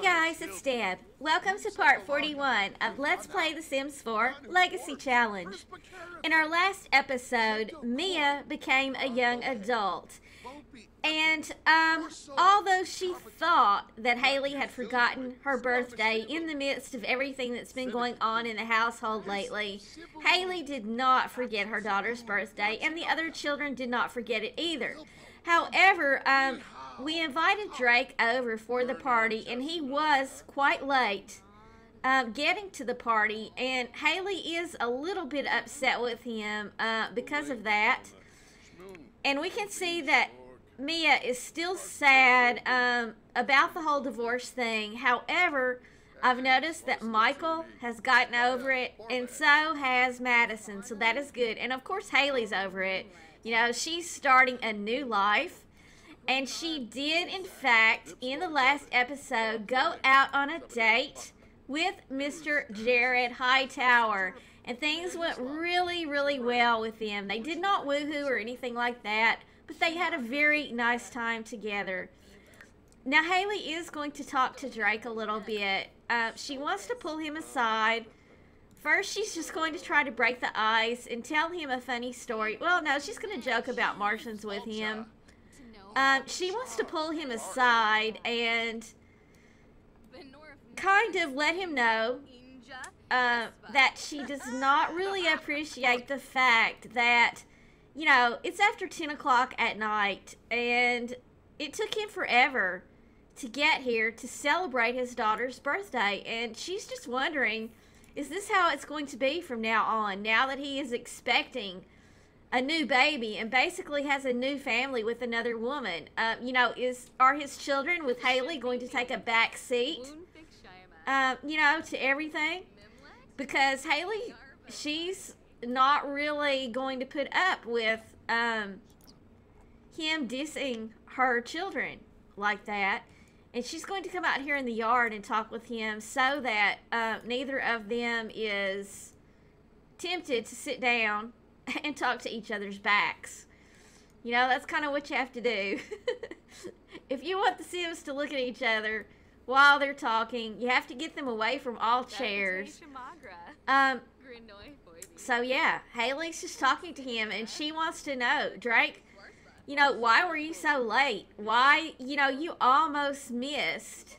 Guys, it's Deb. Welcome to part 41 of Let's Play The Sims 4 Legacy Challenge. In our last episode, Mia became a young adult. And, although she thought that Hailey had forgotten her birthday in the midst of everything that's been going on in the household lately, Hailey did not forget her daughter's birthday, and the other children did not forget it either. However, we invited Drake over for the party, and he was quite late getting to the party, and Hailey is a little bit upset with him because of that. And we can see that Mia is still sad about the whole divorce thing. However, I've noticed that Michael has gotten over it, and so has Madison, so that is good. And of course, Hailey's over it. You know, she's starting a new life. And she did, in fact, in the last episode, go out on a date with Mr. Jared Hightower. And things went really, really well with them. They did not woohoo or anything like that, but they had a very nice time together. Now, Hailey is going to talk to Drake a little bit. She wants to pull him aside. First, she's just going to try to break the ice and tell him a funny story. Well, no, she's going to joke about Martians with him. She wants to pull him aside and kind of let him know that she does not really appreciate the fact that, you know, it's after 10 o'clock at night and it took him forever to get here to celebrate his daughter's birthday. And she's just wondering, is this how it's going to be from now on, now that he is expecting a new baby and basically has a new family with another woman? You know, are his children with Hailey going to take a back seat, you know, to everything? Because Hailey, she's not really going to put up with him dissing her children like that. And she's going to come out here in the yard and talk with him so that neither of them is tempted to sit down and talk to each other's backs. You know, that's kind of what you have to do. If you want the Sims to look at each other while they're talking, you have to get them away from all chairs. So yeah, Hailey's just talking to him, and she wants to know, Drake, you know, why were you so late? Why, you know, you almost missed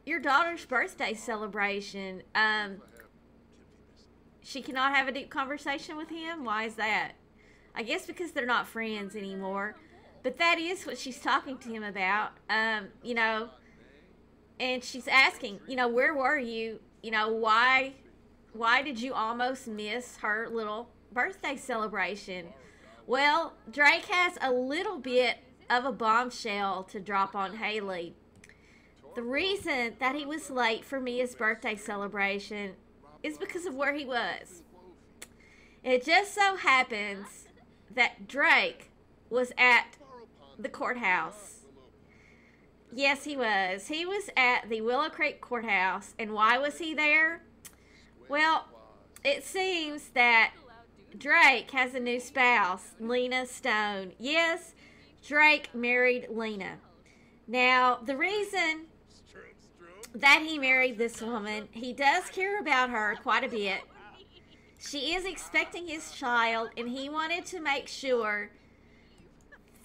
your daughter's birthday celebration. She cannot have a deep conversation with him? Why is that? I guess because they're not friends anymore. But that is what she's talking to him about. You know, and she's asking, you know, where were you? You know, why did you almost miss her little birthday celebration? Well, Drake has a little bit of a bombshell to drop on Hailey. The reason that he was late for Mia's birthday celebration is because of where he was. It just so happens that Drake was at the courthouse. Yes, he was. He was at the Willow Creek Courthouse. And why was he there? Well, it seems that Drake has a new spouse, Hailey Stone. Yes, Drake married Lena. Now, the reason that he married this woman, he does care about her quite a bit. She is expecting his child, and he wanted to make sure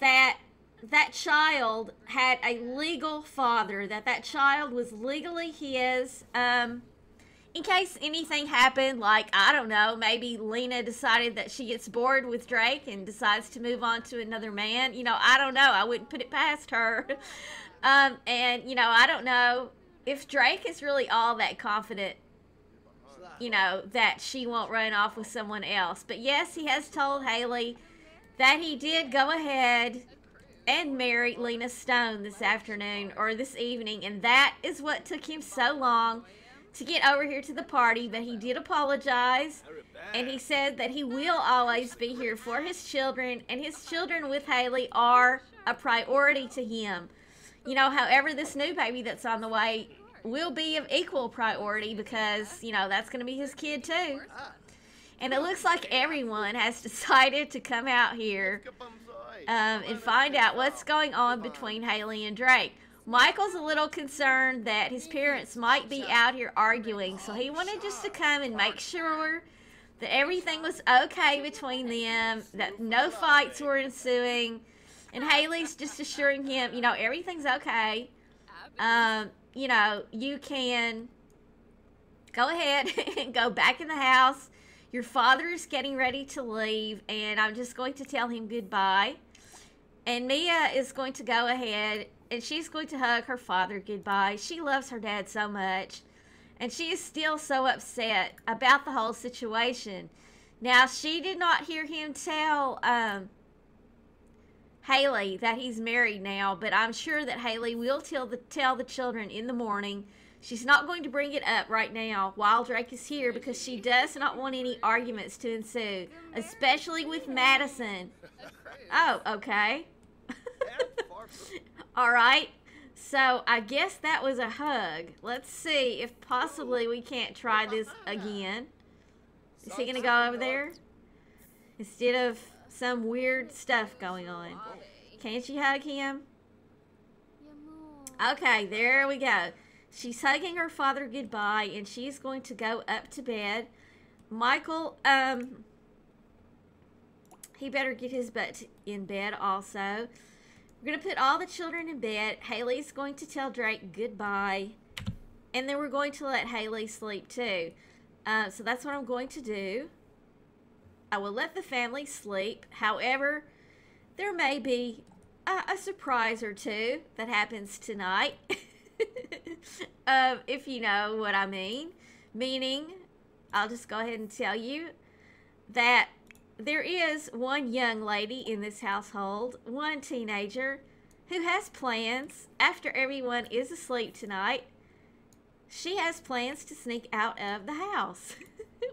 that that child had a legal father, that child was legally his, in case anything happened, like, I don't know, maybe Lena decided that she gets bored with Drake and decides to move on to another man. You know, I don't know. I wouldn't put it past her. And, you know, I don't know if Drake is really all that confident, you know, that she won't run off with someone else. But yes, he has told Hailey that he did go ahead and marry Hailey Stone this afternoon or this evening. And that is what took him so long to get over here to the party. But he did apologize. And he said that he will always be here for his children. And his children with Hailey are a priority to him. You know, however, this new baby that's on the way will be of equal priority because, you know, that's going to be his kid too. And it looks like everyone has decided to come out here and find out what's going on between Hailey and Drake. Michael's a little concerned that his parents might be out here arguing, so he wanted just to come and make sure that everything was okay between them, that no fights were ensuing, and Hailey's just assuring him, you know, everything's okay. You know, you can go ahead and go back in the house. Your father is getting ready to leave, and I'm just going to tell him goodbye. And Mia is going to go ahead, and she's going to hug her father goodbye. She loves her dad so much, and she is still so upset about the whole situation. Now, she did not hear him tell Hailey that he's married now, but I'm sure that Hailey will tell the children in the morning. She's not going to bring it up right now while Drake is here because she does not want any arguments to ensue, especially with Madison. Oh, okay. All right. So I guess that was a hug. Let's see if possibly we can't try this again. Is he going to go over there? Instead of some weird stuff going on. Can't you hug him? Okay, there we go. She's hugging her father goodbye, and she's going to go up to bed. Michael, he better get his butt in bed also. We're going to put all the children in bed. Hailey's going to tell Drake goodbye, and then we're going to let Hailey sleep too. So that's what I'm going to do. I will let the family sleep. However, there may be a surprise or two that happens tonight. If you know what I mean. Meaning, I'll just go ahead and tell you that there is one young lady in this household, one teenager, who has plans after everyone is asleep tonight. She has plans to sneak out of the house.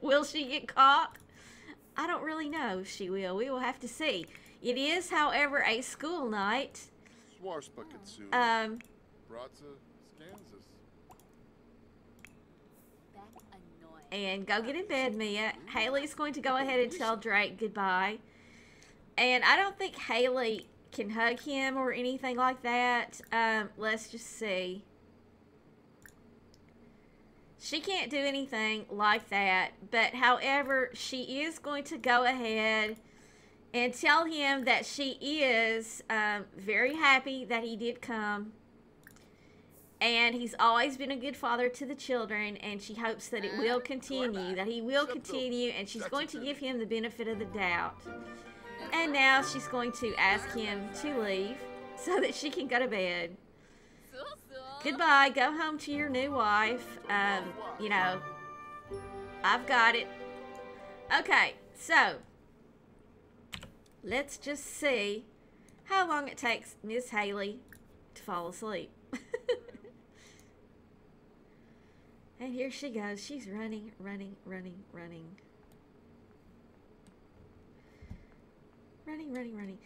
Will she get caught? I don't really know if she will. We will have to see. It is, however, a school night. And go get in bed, Mia. Hailey's going to go ahead and tell Drake goodbye. And I don't think Hailey can hug him or anything like that. Let's just see. She can't do anything like that. But, however, she is going to go ahead and tell him that she is very happy that he did come. And he's always been a good father to the children, and she hopes that it will continue, that he will continue, and she's going to give him the benefit of the doubt. And now she's going to ask him to leave so that she can go to bed. Goodbye. Go home to your new wife. You know, I've got it. Okay, so let's just see how long it takes Miss Hailey to fall asleep. And here she goes. She's running, running, running, running. Running, running, running.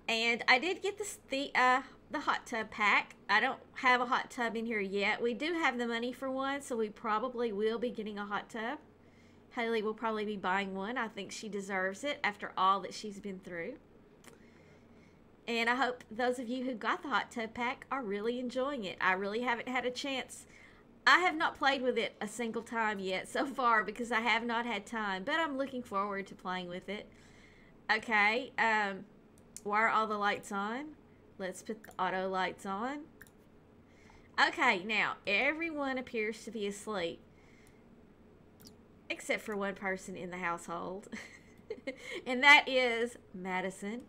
And I did get the hot tub pack. I don't have a hot tub in here yet. We do have the money for one, so we probably will be getting a hot tub. Hailey will probably be buying one. I think she deserves it after all that she's been through. And I hope those of you who got the hot tub pack are really enjoying it. I really haven't had a chance. I have not played with it a single time yet so far because I have not had time, but I'm looking forward to playing with it. Okay, why are all the lights on? Let's put the auto lights on. Okay, now everyone appears to be asleep except for one person in the household, and that is Madison.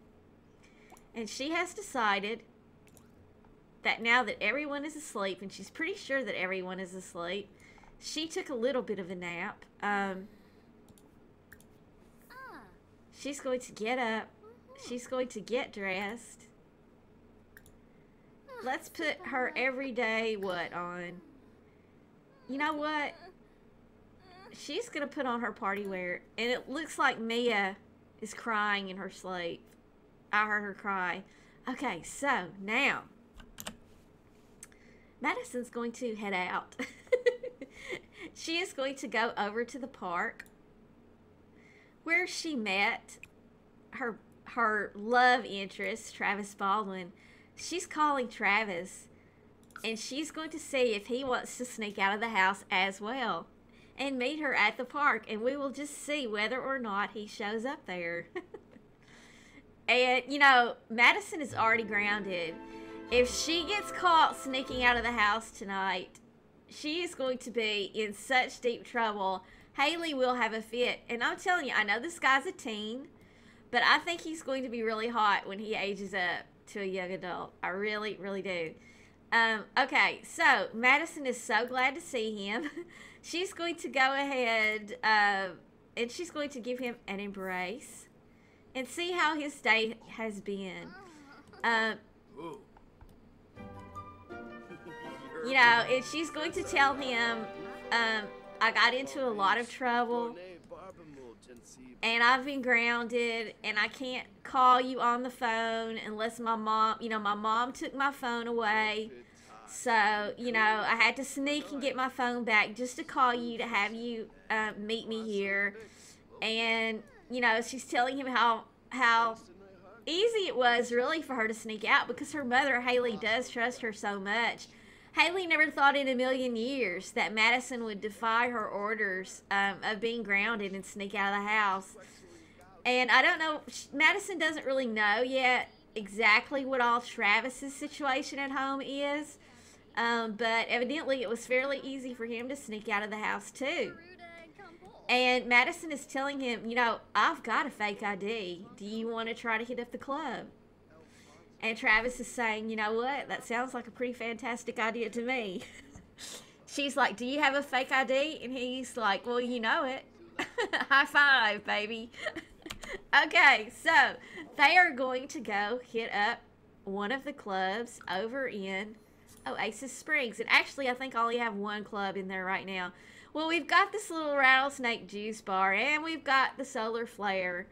And she has decided that now that everyone is asleep, and she's pretty sure that everyone is asleep, she took a little bit of a nap. She's going to get up. She's going to get dressed. Let's put her everyday what on? You know what? She's going to put on her party wear, and it looks like Mia is crying in her sleep. I heard her cry. Okay, so now Madison's going to head out. She is going to go over to the park where she met her love interest, Travis Baldwin. She's calling Travis and she's going to see if he wants to sneak out of the house as well and meet her at the park, and we will just see whether or not he shows up there. And, you know, Madison is already grounded. If she gets caught sneaking out of the house tonight, she is going to be in such deep trouble. Hailey will have a fit. And I'm telling you, I know this guy's a teen, but I think he's going to be really hot when he ages up to a young adult. I really, really do. Okay, so Madison is so glad to see him. She's going to go ahead and she's going to give him an embrace and see how his day has been. You know, and she's going to tell him, I got into a lot of trouble, and I've been grounded, and I can't call you on the phone unless my mom, you know, my mom took my phone away. So, you know, I had to sneak and get my phone back just to call you to have you meet me here. And, you know, she's telling him how easy it was really for her to sneak out because her mother, Hailey, does trust her so much. Hailey never thought in a million years that Madison would defy her orders of being grounded and sneak out of the house. And I don't know, Madison doesn't really know yet exactly what all Travis's situation at home is. But evidently it was fairly easy for him to sneak out of the house too. And Madison is telling him, you know, I've got a fake ID. Do you want to try to hit up the club? And Travis is saying, you know what? That sounds like a pretty fantastic idea to me. She's like, do you have a fake ID? And he's like, well, you know it. High five, baby. Okay, so they are going to go hit up one of the clubs over in Oasis Springs. And actually, I think I only have one club in there right now. Well, we've got this little rattlesnake juice bar, and we've got the solar flare.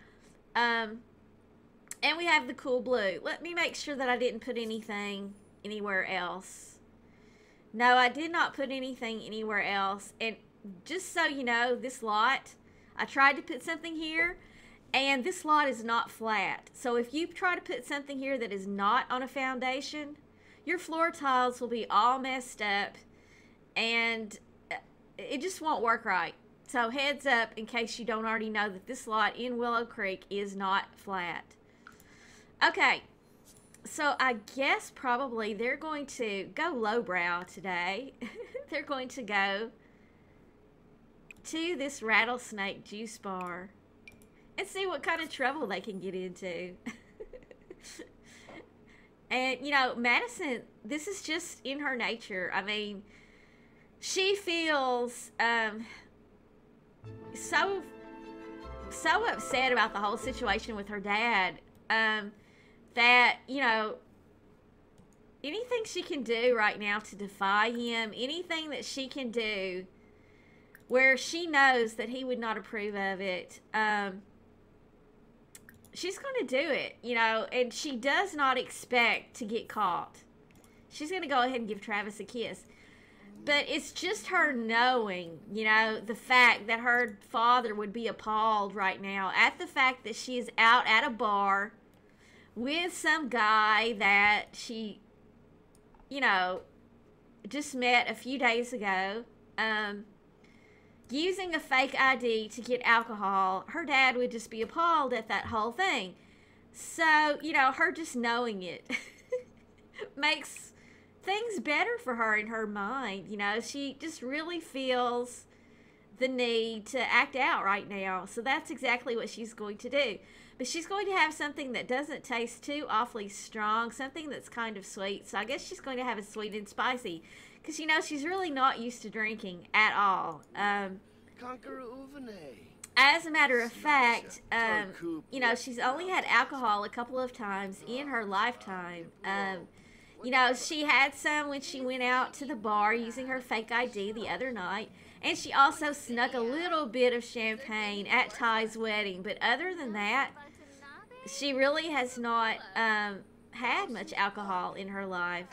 And we have the cool blue. Let me make sure that I didn't put anything anywhere else. No, I did not put anything anywhere else. And just so you know, this lot, I tried to put something here, and this lot is not flat. So if you try to put something here that is not on a foundation, your floor tiles will be all messed up, and it just won't work right. So heads up in case you don't already know that this lot in Willow Creek is not flat. Okay, so I guess probably they're going to go lowbrow today. They're going to go to this rattlesnake juice bar and see what kind of trouble they can get into. And, you know, Madison, this is just in her nature. I mean, she feels so upset about the whole situation with her dad that, you know, anything she can do right now to defy him, anything that she can do where she knows that he would not approve of it, she's going to do it, you know, and she does not expect to get caught. She's going to go ahead and give Travis a kiss. But it's just her knowing, you know, the fact that her father would be appalled right now at the fact that she is out at a bar with some guy that she, you know, just met a few days ago, using a fake ID to get alcohol. Her dad would just be appalled at that whole thing. So, you know, her just knowing it makes things better for her in her mind. You know, she just really feels the need to act out right now. So that's exactly what she's going to do. But she's going to have something that doesn't taste too awfully strong, something that's kind of sweet. So I guess she's going to have a sweet and spicy. Because, you know, she's really not used to drinking at all. As a matter of fact, you know, she's only had alcohol a couple of times in her lifetime. You know, she had some when she went out to the bar using her fake ID the other night. And she also snuck a little bit of champagne at Ty's wedding. But other than that, she really has not had much alcohol in her life.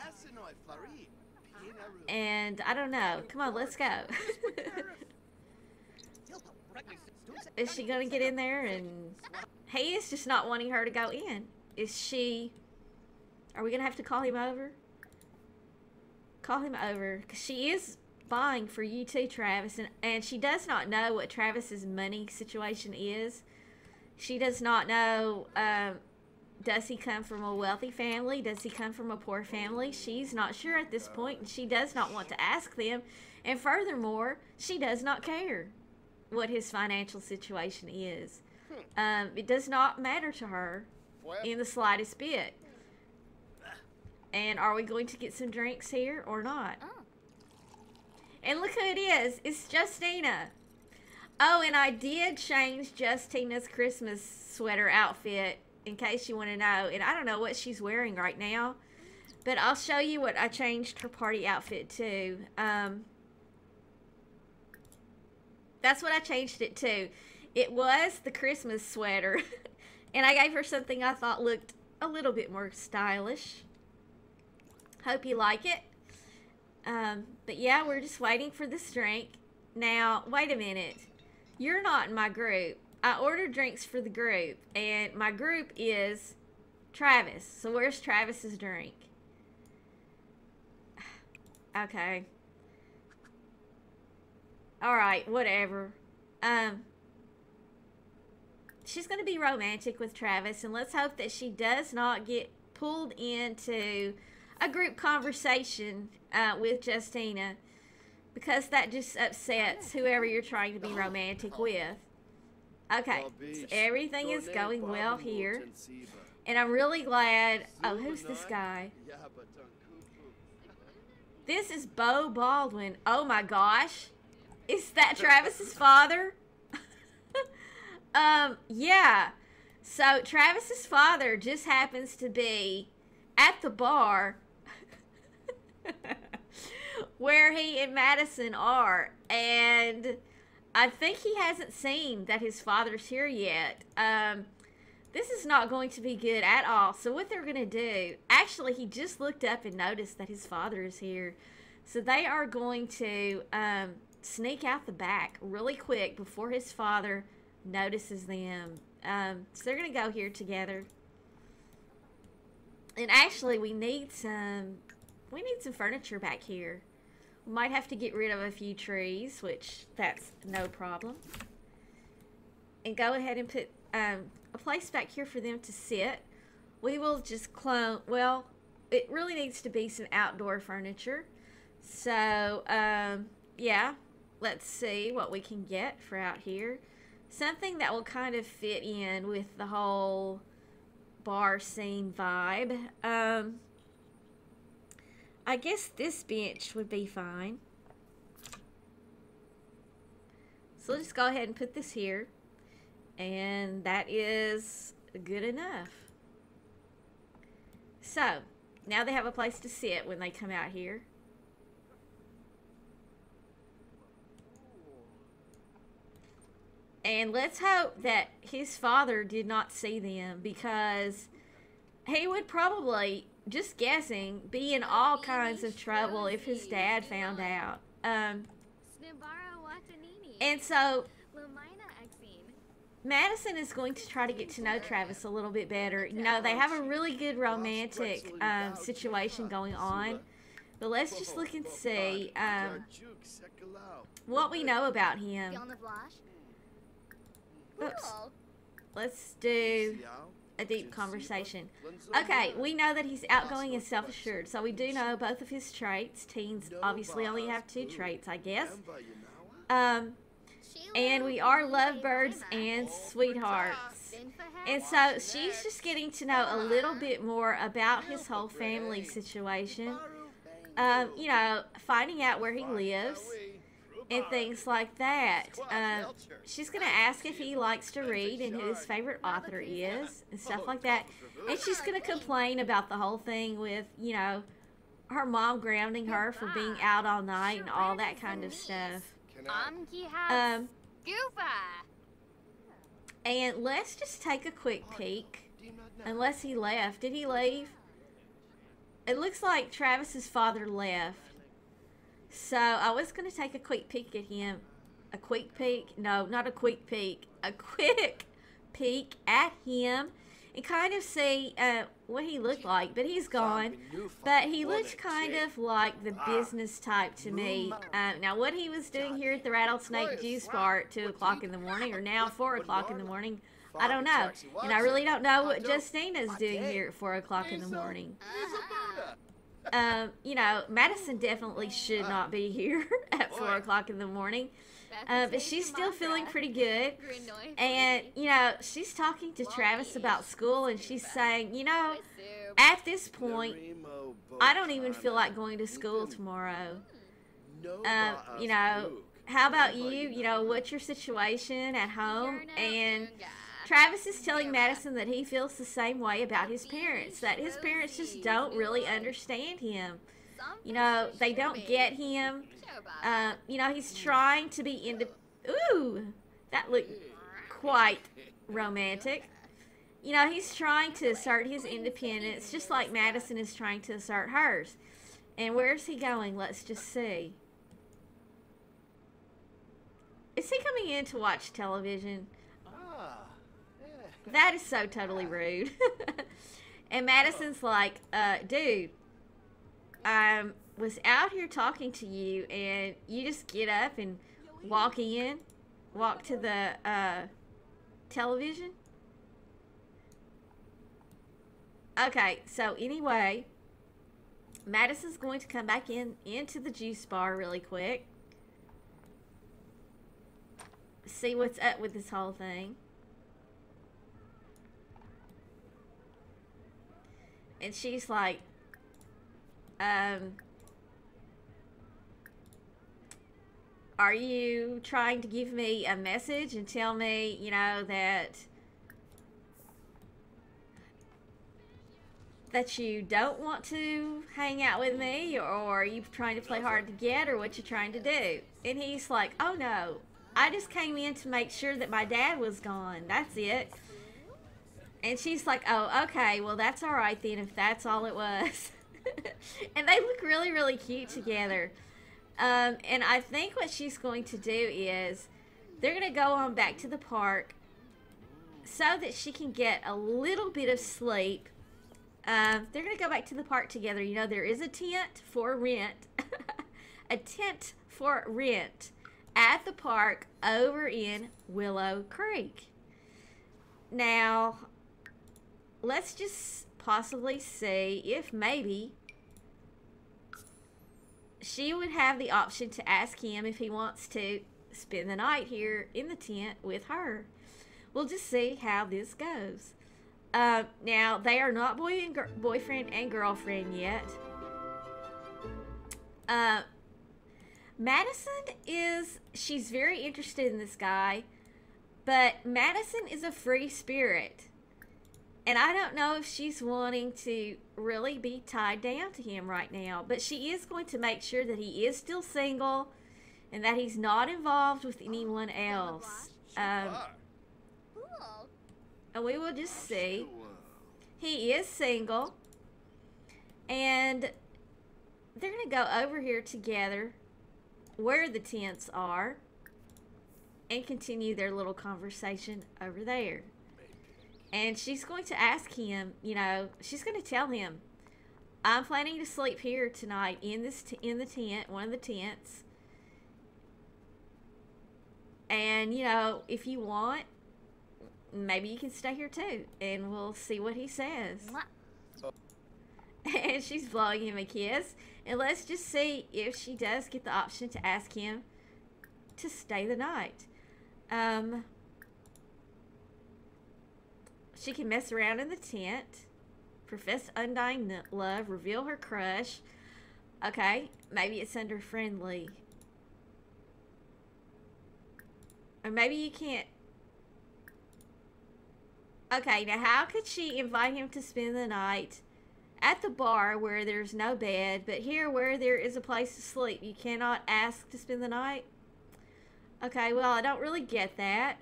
And I don't know. Come on, let's go. Is she going to get in there? And he is just not wanting her to go in. Is she... Are we going to have to call him over? call him over, because she is buying for you too, Travis, and she does not know what Travis's money situation is. She does not know, does he come from a wealthy family? Does he come from a poor family? She's not sure at this point, and she does not want to ask them. And furthermore, she does not care what his financial situation is. It does not matter to her in the slightest bit. And are we going to get some drinks here or not? And look who it is. It's Justina. Oh, and I did change Justina's Christmas sweater outfit, in case you want to know. And I don't know what she's wearing right now, but I'll show you what I changed her party outfit to. That's what I changed it to. It was the Christmas sweater. And I gave her something I thought looked a little bit more stylish. Hope you like it. But yeah, we're just waiting for this drink. Now, wait a minute. You're not in my group. I ordered drinks for the group, and my group is Travis. So where's Travis's drink? Okay. Alright, whatever. She's going to be romantic with Travis, and let's hope that she does not get pulled into a group conversation with Justina, because that just upsets whoever you're trying to be romantic with. Okay, so everything is going well here, and I'm really glad. Oh, who's this guy? This is Beau Baldwin. Oh my gosh, is that Travis's father? Yeah. So Travis's father just happens to be at the bar where he and Madison are, and I think he hasn't seen that his father's here yet. This is not going to be good at all. So what they're going to do, actually, he just looked up and noticed that his father is here. So they are going to sneak out the back really quick before his father notices them. So they're going to go here together. And actually, we need some furniture back here. We might have to get rid of a few trees, which that's no problem. And go ahead and put a place back here for them to sit. We will just clone, well, it really needs to be some outdoor furniture. So, yeah, let's see what we can get for out here. Something that will kind of fit in with the whole bar scene vibe. I guess this bench would be fine. So let's just go ahead and put this here. And that is good enough. So, now they have a place to sit when they come out here. And let's hope that his father did not see them, because he would probably, just guessing, be in all kinds of trouble if his dad found out. And so Madison is going to try to get to know Travis a little bit better. You know, they have a really good romantic situation going on. But let's just look and see what we know about him. Oops. Let's do a deep conversation. Okay, we know that he's outgoing and self-assured, so we do know both of his traits. Teens obviously only have 2 traits, I guess. And we are lovebirds and sweethearts. And so she's just getting to know a little bit more about his whole family situation. You know, finding out where he lives and things like that. She's going to ask if he likes to read and who his favorite author is and stuff like that. And she's going to complain about the whole thing with, you know, her mom grounding her for being out all night and all that kind of stuff. And let's just take a quick peek. Unless he left. Did he leave? It looks like Travis's father left. So I was going to take a quick peek at him. A quick peek? No, not a quick peek. A quick peek at him and kind of see what he looked like, but he's gone. But he looked kind of like the business type to me. Now, what he was doing here at the Rattlesnake Juice Bar at 2 o'clock in the morning, or now 4 o'clock in the morning, I don't know. And I really don't know what Justina's doing here at 4 o'clock in the morning. You know, Madison definitely should not be here at 4 o'clock in the morning. But she's still feeling pretty good. And, you know, she's talking to Travis about school, and she's saying, you know, at this point, I don't even feel like going to school tomorrow. You know, how about you? You know, what's your situation at home? And Travis is telling Madison that he feels the same way about his parents, that his parents just don't really understand him. You know, they don't get him. You know, he's trying to be Ooh, that looked quite romantic. You know, he's trying to assert his independence, just like Madison is trying to assert hers. And where's he going? Let's just see. Is he coming in to watch television? That is so totally rude. And Madison's like, dude, I was out here talking to you, and you just get up and walk to the television. Okay, so anyway, Madison's going to come back into the juice bar really quick. See what's up with this whole thing. And she's like, are you trying to give me a message and tell me, you know, that you don't want to hang out with me, or are you trying to play hard to get, or what you trying to do? And he's like, oh no, I just came in to make sure that my dad was gone. That's it. And she's like, oh, okay, well, that's all right then, if that's all it was. And they look really, really cute together. And I think what she's going to do is they're going to go on back to the park so that she can get a little bit of sleep. They're going to go back to the park together. You know, there is a tent for rent. A tent for rent at the park over in Willow Creek. Now, let's just possibly see if maybe she would have the option to ask him if he wants to spend the night here in the tent with her. We'll just see how this goes. Now, they are not boyfriend and girlfriend yet. Madison she's very interested in this guy, but Madison is a free spirit. And I don't know if she's wanting to really be tied down to him right now. But she is going to make sure that he is still single and that he's not involved with anyone else. And we will just see. He is single. And they're going to go over here together where the tents are and continue their little conversation over there. And she's going to ask him, you know, she's going to tell him, I'm planning to sleep here tonight in the tent, one of the tents. And, you know, if you want, maybe you can stay here too. And we'll see what he says. And she's blowing him a kiss. And let's just see if she does get the option to ask him to stay the night. She can mess around in the tent, profess undying love, reveal her crush. Okay, maybe it's under friendly. Or maybe you can't. Okay, now how could she invite him to spend the night at the bar where there's no bed, but here where there is a place to sleep, you cannot ask to spend the night? Okay, well, I don't really get that.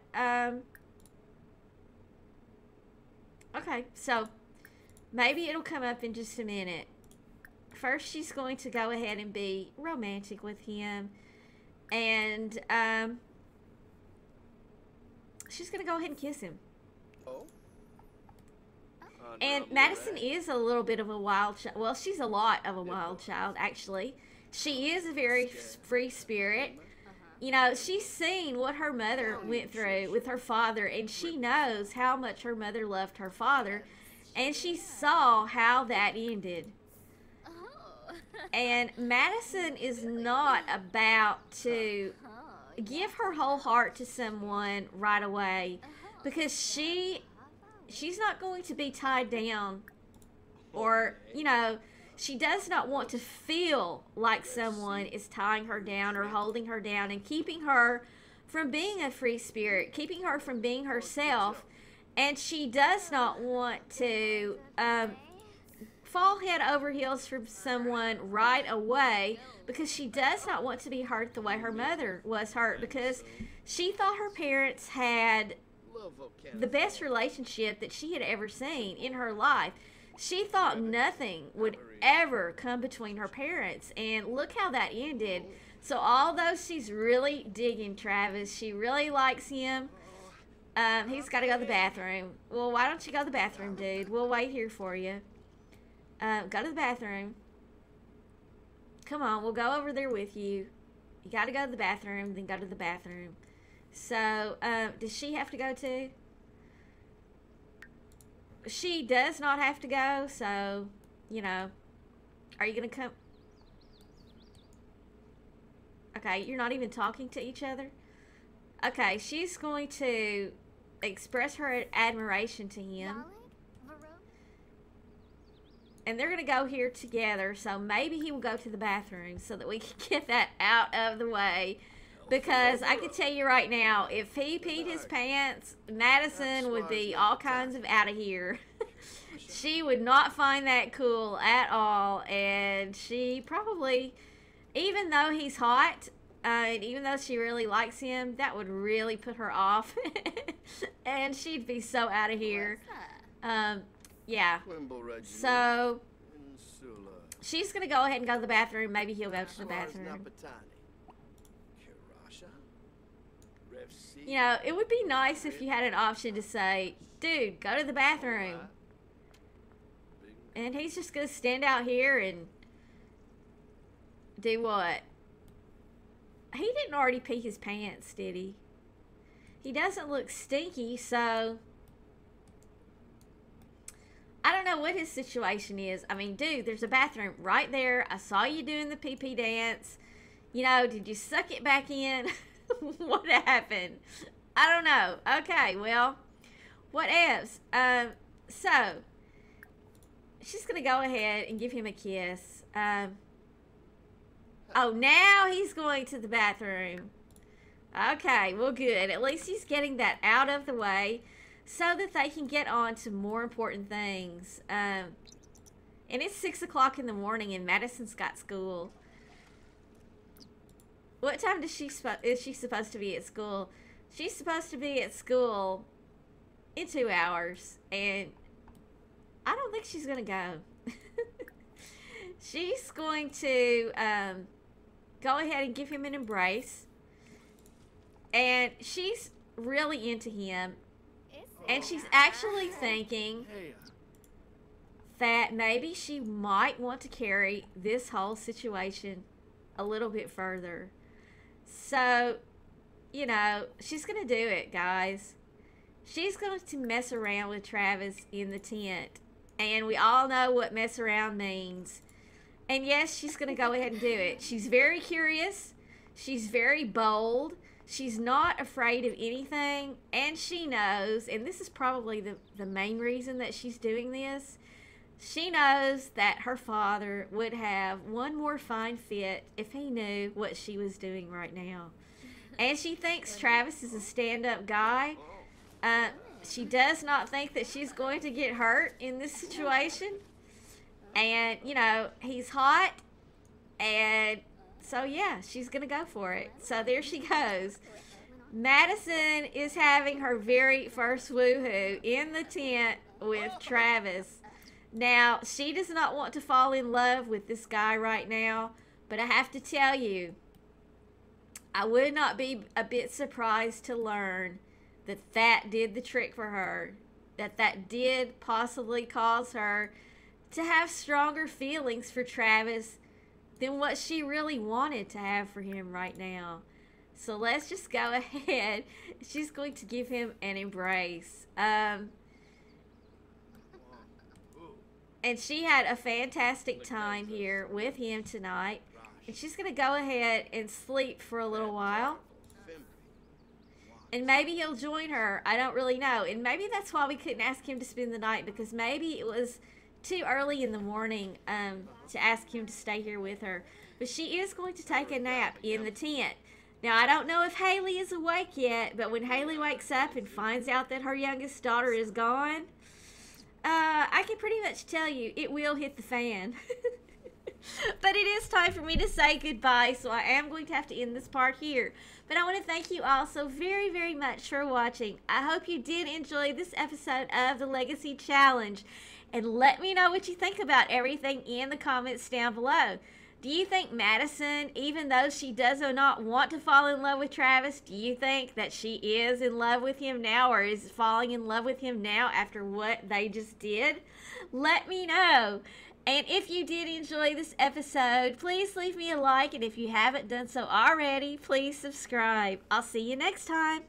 Okay, so maybe it'll come up in just a minute. First, she's going to go ahead and be romantic with him. And she's going to go ahead and kiss him. And Madison is a little bit of a wild child. Well, she's a lot of a wild child, actually. She is a very free spirit. You know, she's seen what her mother went through with her father, and she knows how much her mother loved her father, and she saw how that ended. And Madison is not about to give her whole heart to someone right away, because she's not going to be tied down, or, you know, she does not want to feel like someone is tying her down or holding her down and keeping her from being a free spirit, keeping her from being herself. And she does not want to fall head over heels for someone right away, because she does not want to be hurt the way her mother was hurt, because she thought her parents had the best relationship that she had ever seen in her life. She thought nothing would ever come between her parents, and look how that ended. So although she's really digging Travis, she really likes him, he's got to go to the bathroom. Well, why don't you go to the bathroom, dude? We'll wait here for you. Go to the bathroom. Come on, we'll go over there with you. You got to go to the bathroom, then go to the bathroom. So, does she have to go too? She does not have to go, so, you know, are you going to come? Okay, you're not even talking to each other? Okay, she's going to express her admiration to him. And they're going to go here together, so maybe he will go to the bathroom so that we can get that out of the way. Because I can tell you right now, if he peed his pants, Madison would be all kinds of out of here. She would not find that cool at all. And she probably, even though he's hot, and even though she really likes him, that would really put her off. And she'd be so out of here. Yeah. So, she's going to go ahead and go to the bathroom. Maybe he'll go to the bathroom. You know, it would be nice if you had an option to say, dude, go to the bathroom. And he's just going to stand out here and do what? He didn't already pee his pants, did he? He doesn't look stinky, so I don't know what his situation is. I mean, dude, there's a bathroom right there. I saw you doing the pee-pee dance. You know, did you suck it back in? What happened? I don't know. Okay, well, what else? So, she's going to go ahead and give him a kiss. Oh, now he's going to the bathroom. Okay, well, good. At least he's getting that out of the way so that they can get on to more important things. And it's 6 o'clock in the morning and Madison's got school. What time is she supposed to be at school? She's supposed to be at school in 2 hours, and I don't think she's going to go. She's going to go ahead and give him an embrace, and she's really into him, and she's actually thinking that maybe she might want to carry this whole situation a little bit further. So, you know, she's going to do it, guys. She's going to mess around with Travis in the tent. And we all know what mess around means. And yes, she's going to go ahead and do it. She's very curious. She's very bold. She's not afraid of anything. And she knows, and this is probably the main reason that she's doing this, she knows that her father would have one more fine fit if he knew what she was doing right now. And she thinks Travis is a stand-up guy. She does not think that she's going to get hurt in this situation. And, you know, he's hot. And so, yeah, she's going to go for it. So there she goes. Madison is having her very first woohoo in the tent with Travis. Now, she does not want to fall in love with this guy right now, but I have to tell you, I would not be a bit surprised to learn that that did the trick for her. that did possibly cause her to have stronger feelings for Travis than what she really wanted to have for him right now. So let's just go ahead. She's going to give him an embrace. And she had a fantastic time here with him tonight. And she's going to go ahead and sleep for a little while. And maybe he'll join her. I don't really know. And maybe that's why we couldn't ask him to spend the night, because maybe it was too early in the morning to ask him to stay here with her. But she is going to take a nap in the tent. Now, I don't know if Hailey is awake yet, but when Hailey wakes up and finds out that her youngest daughter is gone, I can pretty much tell you it will hit the fan. But it is time for me to say goodbye, so I am going to have to end this part here. But I want to thank you all so very, very much for watching. I hope you did enjoy this episode of the Legacy Challenge. And let me know what you think about everything in the comments down below. Do you think Madison, even though she does not want to fall in love with Travis, do you think that she is in love with him now, or is falling in love with him now after what they just did? Let me know. And if you did enjoy this episode, please leave me a like. And if you haven't done so already, please subscribe. I'll see you next time.